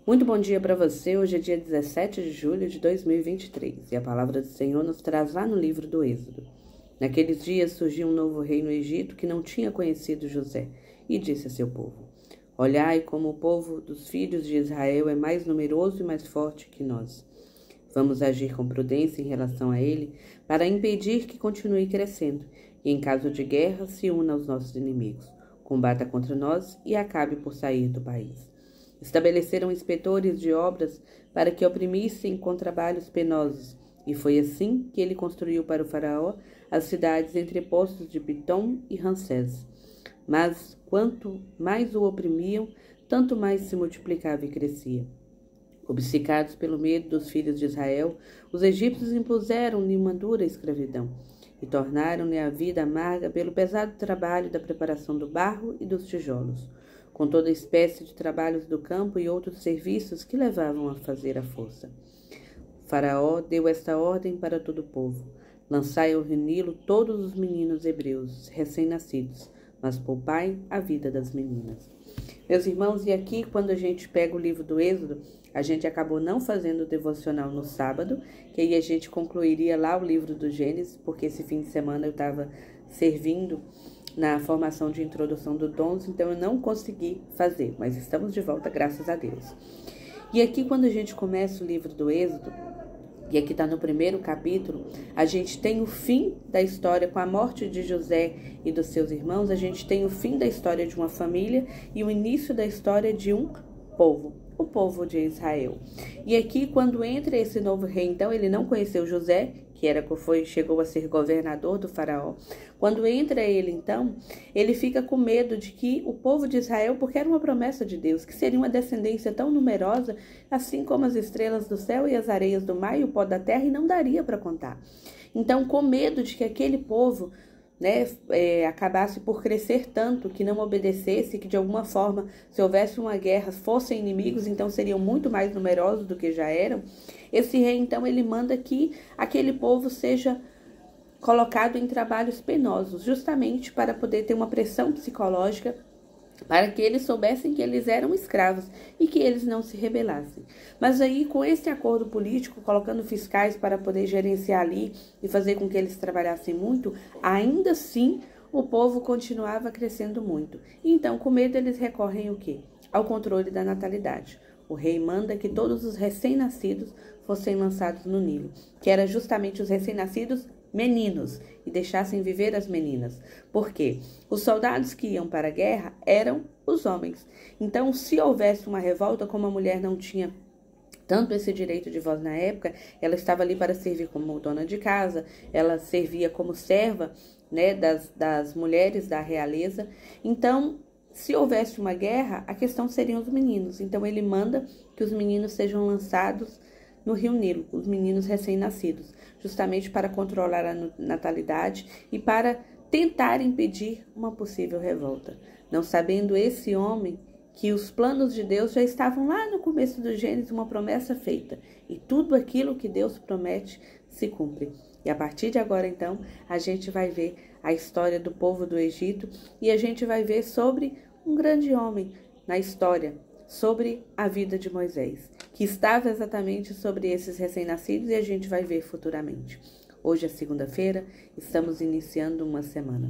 Muito bom dia para você. Hoje é dia 17 de julho de 2023 e a palavra do Senhor nos traz lá no livro do Êxodo. Naqueles dias surgiu um novo rei no Egito que não tinha conhecido José e disse a seu povo: Olhai como o povo dos filhos de Israel é mais numeroso e mais forte que nós. Vamos agir com prudência em relação a ele para impedir que continue crescendo e, em caso de guerra, se una aos nossos inimigos, combata contra nós e acabe por sair do país. Estabeleceram inspetores de obras para que oprimissem com trabalhos penosos, e foi assim que ele construiu para o faraó as cidades entrepostos de Pitom e Ramsés. Mas quanto mais o oprimiam, tanto mais se multiplicava e crescia. Obcecados pelo medo dos filhos de Israel, os egípcios impuseram-lhe uma dura escravidão e tornaram-lhe a vida amarga pelo pesado trabalho da preparação do barro e dos tijolos, com toda espécie de trabalhos do campo e outros serviços que levavam a fazer à força. O faraó deu esta ordem para todo o povo: lançai ao rio Nilo todos os meninos hebreus, recém-nascidos, mas poupai a vida das meninas. Meus irmãos, e aqui quando a gente pega o livro do Êxodo, a gente acabou não fazendo o devocional no sábado, que aí a gente concluiria lá o livro do Gênesis, porque esse fim de semana eu estava servindo na formação de introdução do dons, então eu não consegui fazer, mas estamos de volta, graças a Deus. E aqui quando a gente começa o livro do Êxodo, e aqui está no primeiro capítulo, a gente tem o fim da história com a morte de José e dos seus irmãos, a gente tem o fim da história de uma família e o início da história de um povo, o povo de Israel. E aqui, quando entra esse novo rei, então, ele não conheceu José, que chegou a ser governador do faraó. Quando entra ele, então, ele fica com medo de que o povo de Israel, porque era uma promessa de Deus, que seria uma descendência tão numerosa, assim como as estrelas do céu e as areias do mar e o pó da terra, e não daria para contar. Então, com medo de que aquele povo acabasse por crescer tanto, que não obedecesse, que de alguma forma, se houvesse uma guerra, fossem inimigos, então seriam muito mais numerosos do que já eram. Esse rei, então, ele manda que aquele povo seja colocado em trabalhos penosos, justamente para poder ter uma pressão psicológica, para que eles soubessem que eles eram escravos e que eles não se rebelassem. Mas aí, com esse acordo político, colocando fiscais para poder gerenciar ali e fazer com que eles trabalhassem muito, ainda assim o povo continuava crescendo muito. Então, com medo, eles recorrem ao quê? Ao controle da natalidade. O rei manda que todos os recém-nascidos fossem lançados no Nilo, que era justamente os recém-nascidos meninos, e deixassem viver as meninas. Por quê? Os soldados que iam para a guerra eram os homens. Então, se houvesse uma revolta, como a mulher não tinha tanto esse direito de voz na época, ela estava ali para servir como dona de casa, ela servia como serva, das mulheres da realeza. Então, se houvesse uma guerra, a questão seriam os meninos. Então, ele manda que os meninos sejam lançados no rio Nilo, os meninos recém-nascidos, justamente para controlar a natalidade e para tentar impedir uma possível revolta. Não sabendo esse homem que os planos de Deus já estavam lá no começo do Gênesis, uma promessa feita, e tudo aquilo que Deus promete se cumpre. E a partir de agora, então, a gente vai ver a história do povo do Egito e a gente vai ver sobre um grande homem na história, sobre a vida de Moisés, que estava exatamente sobre esses recém-nascidos, e a gente vai ver futuramente. Hoje é segunda-feira, estamos iniciando uma semana.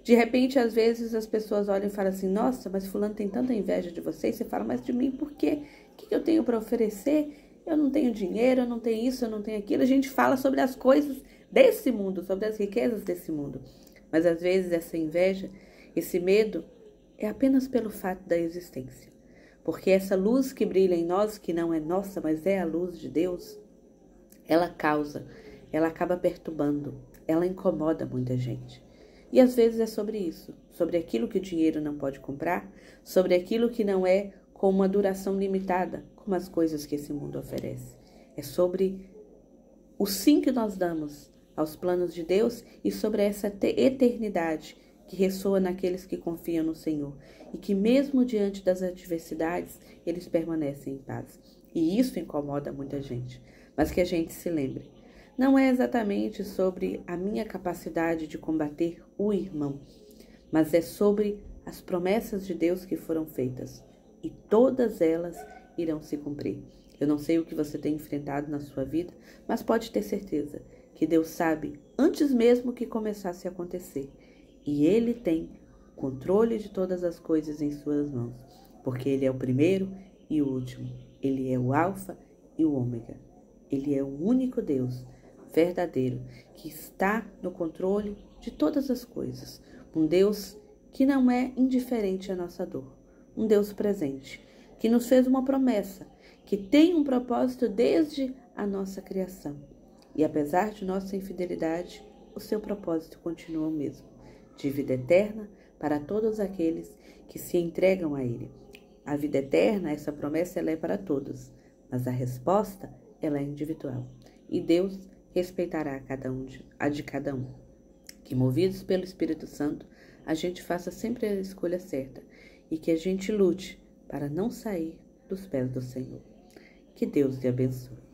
De repente, às vezes, as pessoas olham e falam assim: nossa, mas fulano tem tanta inveja de você. E você fala: mas de mim por quê? O que eu tenho para oferecer? Eu não tenho dinheiro, eu não tenho isso, eu não tenho aquilo. A gente fala sobre as coisas desse mundo, sobre as riquezas desse mundo. Mas às vezes essa inveja, esse medo, é apenas pelo fato da existência. Porque essa luz que brilha em nós, que não é nossa, mas é a luz de Deus, ela acaba perturbando, ela incomoda muita gente. E às vezes é sobre isso, sobre aquilo que o dinheiro não pode comprar, sobre aquilo que não é com uma duração limitada, como as coisas que esse mundo oferece. É sobre o sim que nós damos aos planos de Deus e sobre essa eternidade que ressoa naqueles que confiam no Senhor e que mesmo diante das adversidades, eles permanecem em paz. E isso incomoda muita gente, mas que a gente se lembre. Não é exatamente sobre a minha capacidade de combater o irmão, mas é sobre as promessas de Deus que foram feitas. E todas elas irão se cumprir. Eu não sei o que você tem enfrentado na sua vida, mas pode ter certeza que Deus sabe antes mesmo que começasse a acontecer. E Ele tem controle de todas as coisas em suas mãos, porque Ele é o primeiro e o último. Ele é o Alfa e o Ômega. Ele é o único Deus verdadeiro que está no controle de todas as coisas. Um Deus que não é indiferente à nossa dor. Um Deus presente, que nos fez uma promessa, que tem um propósito desde a nossa criação. E apesar de nossa infidelidade, o seu propósito continua o mesmo, de vida eterna para todos aqueles que se entregam a Ele. A vida eterna, essa promessa, ela é para todos, mas a resposta, ela é individual. E Deus respeitará a de cada um. Que, movidos pelo Espírito Santo, a gente faça sempre a escolha certa e que a gente lute para não sair dos pés do Senhor. Que Deus te abençoe.